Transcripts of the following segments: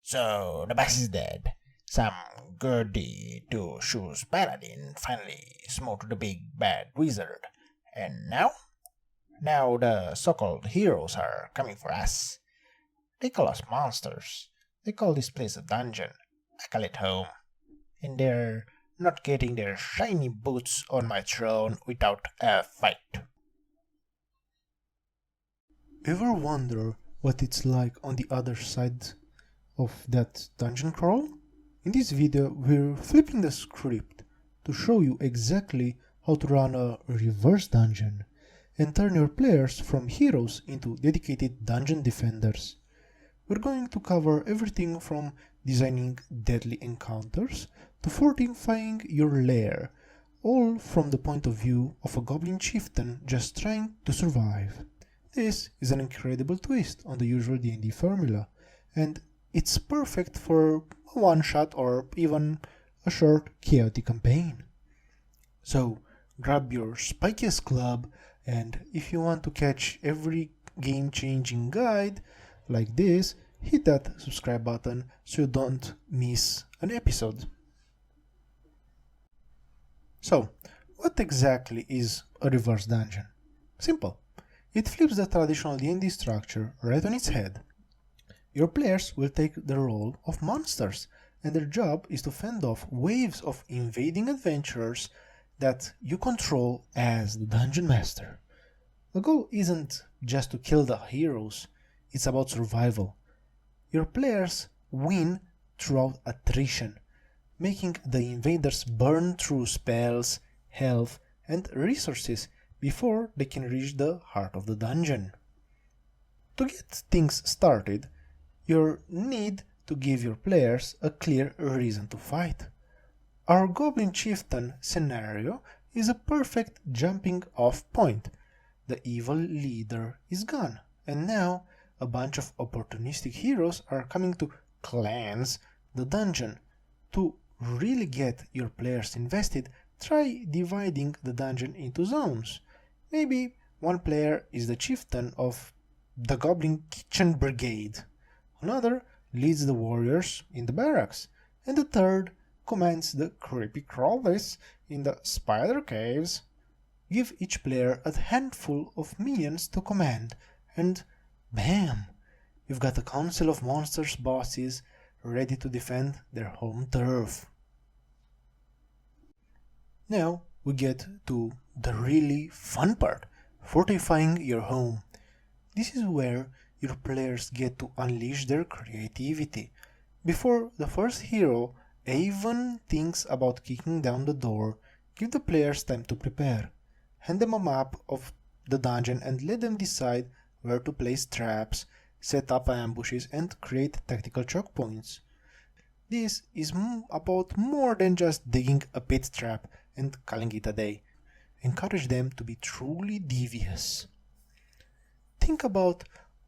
So the boss is dead. Some goody two-shoes paladin finally smote the big bad wizard. And now? Now the so-called heroes are coming for us. They call us monsters. They call this place a dungeon. I call it home. And they're not getting their shiny boots on my throne without a fight. Ever wonder what it's like on the other side of that dungeon crawl? In this video we're flipping the script to show you exactly how to run a reverse dungeon and turn your players from heroes into dedicated dungeon defenders. We're going to cover everything from designing deadly encounters to fortifying your lair, all from the point of view of a goblin chieftain just trying to survive. This is an incredible twist on the usual D&D formula, and it's perfect for a one-shot or even a short chaotic campaign. So grab your spikiest club, and if you want to catch every game-changing guide like this, hit that subscribe button so you don't miss an episode. So, what exactly is a reverse dungeon? Simple. It flips the traditional D&D structure right on its head. Your players will take the role of monsters, and their job is to fend off waves of invading adventurers that you control as the dungeon master. The goal isn't just to kill the heroes, it's about survival. Your players win throughout attrition, making the invaders burn through spells, health, and resources before they can reach the heart of the dungeon. To get things started, you'll need to give your players a clear reason to fight. Our Goblin Chieftain scenario is a perfect jumping off point. The evil leader is gone, and now a bunch of opportunistic heroes are coming to cleanse the dungeon. To really get your players invested, try dividing the dungeon into zones. Maybe one player is the chieftain of the Goblin Kitchen Brigade, another leads the warriors in the barracks, and the third commands the creepy crawlies in the spider caves. Give each player a handful of minions to command, and bam! You've got a council of monsters bosses ready to defend their home turf. Now we get to the really fun part, fortifying your home. This is where your players get to unleash their creativity. Before the first hero even thinks about kicking down the door, give the players time to prepare. Hand them a map of the dungeon and let them decide where to place traps, set up ambushes, and create tactical choke points. This is about more than just digging a pit trap and calling it a day. Encourage them to be truly devious. Think about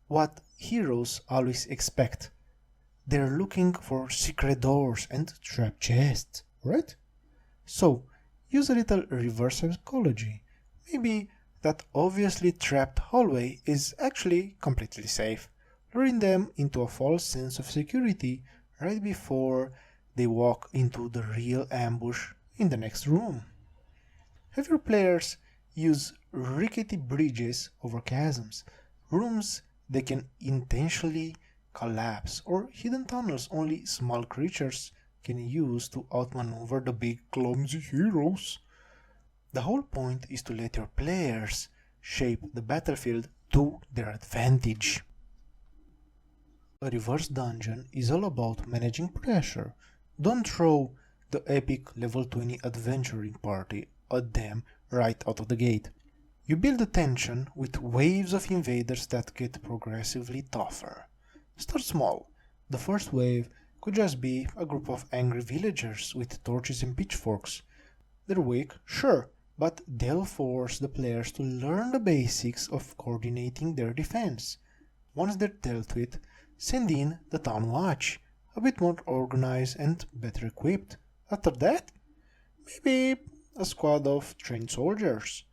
what heroes always expect. They're looking for secret doors and trap chests, right? So, use a little reverse psychology. Maybe that obviously trapped hallway is actually completely safe, luring them into a false sense of security right before they walk into the real ambush in the next room. Have your players use rickety bridges over chasms, rooms they can intentionally collapse, or hidden tunnels only small creatures can use to outmaneuver the big clumsy heroes. The whole point is to let your players shape the battlefield to their advantage. A reverse dungeon is all about managing pressure. Don't throw the epic level 20 adventuring party at them right out of the gate. You build the tension with waves of invaders that get progressively tougher. Start small. The first wave could just be a group of angry villagers with torches and pitchforks. They're weak, sure, but they'll force the players to learn the basics of coordinating their defense. Once they're dealt with, send in the town watch, a bit more organized and better equipped. After that, maybe a squad of trained soldiers.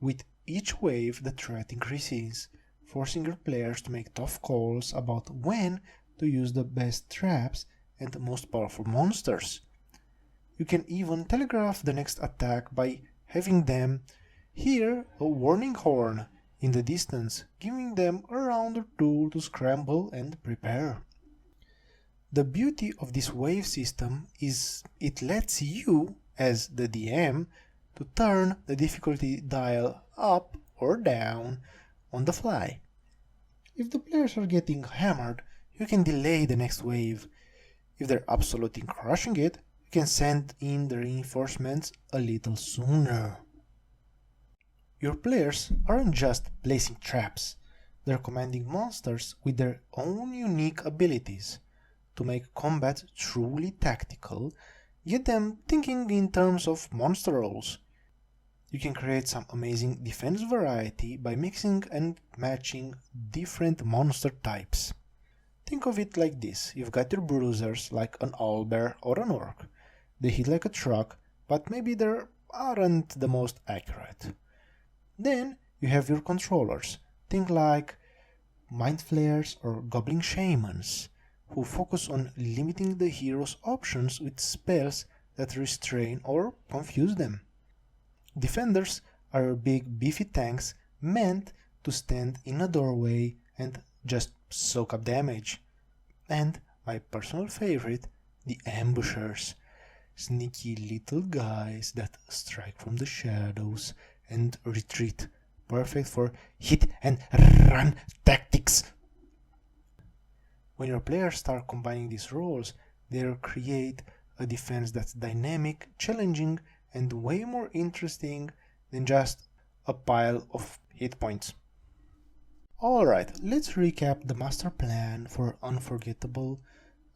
With each wave, the threat increases, forcing your players to make tough calls about when to use the best traps and the most powerful monsters. You can even telegraph the next attack by having them hear a warning horn in the distance, giving them a round or two to scramble and prepare. The beauty of this wave system is it lets you, as the DM, to turn the difficulty dial up or down on the fly. If the players are getting hammered, you can delay the next wave. If they're absolutely crushing it, you can send in the reinforcements a little sooner. Your players aren't just placing traps, they're commanding monsters with their own unique abilities. To make combat truly tactical, get them thinking in terms of monster rolls. You can create some amazing defense variety by mixing and matching different monster types. Think of it like this: you've got your bruisers like an owlbear or an orc. They hit like a truck, but maybe they aren't the most accurate. Then you have your controllers. Think like mind flayers or goblin shamans, who focus on limiting the hero's options with spells that restrain or confuse them. Defenders are big beefy tanks meant to stand in a doorway and just soak up damage. And my personal favorite, the ambushers. Sneaky little guys that strike from the shadows and retreat, perfect for hit and run tactics. When your players start combining these roles, they create a defense that's dynamic, challenging, and way more interesting than just a pile of hit points. Alright, let's recap the master plan for unforgettable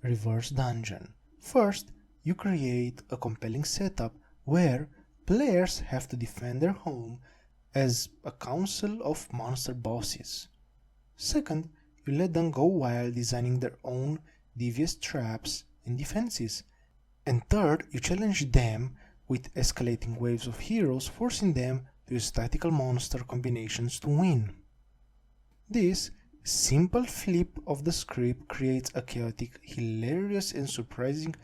reverse dungeon. First, you create a compelling setup where players have to defend their home as a council of monster bosses. Second, you let them go wild designing their own devious traps and defenses. And third, you challenge them with escalating waves of heroes, forcing them to use tactical monster combinations to win. This simple flip of the script creates a chaotic, hilarious and surprising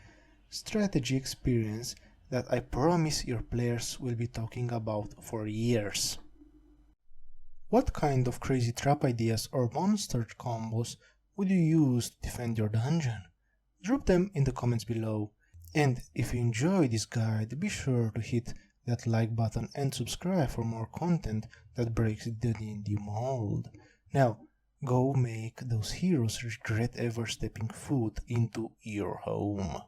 strategy experience that I promise your players will be talking about for years. What kind of crazy trap ideas or monster combos would you use to defend your dungeon? Drop them in the comments below. And if you enjoy this guide, be sure to hit that like button and subscribe for more content that breaks the D&D mold. Now, go make those heroes regret ever stepping foot into your home.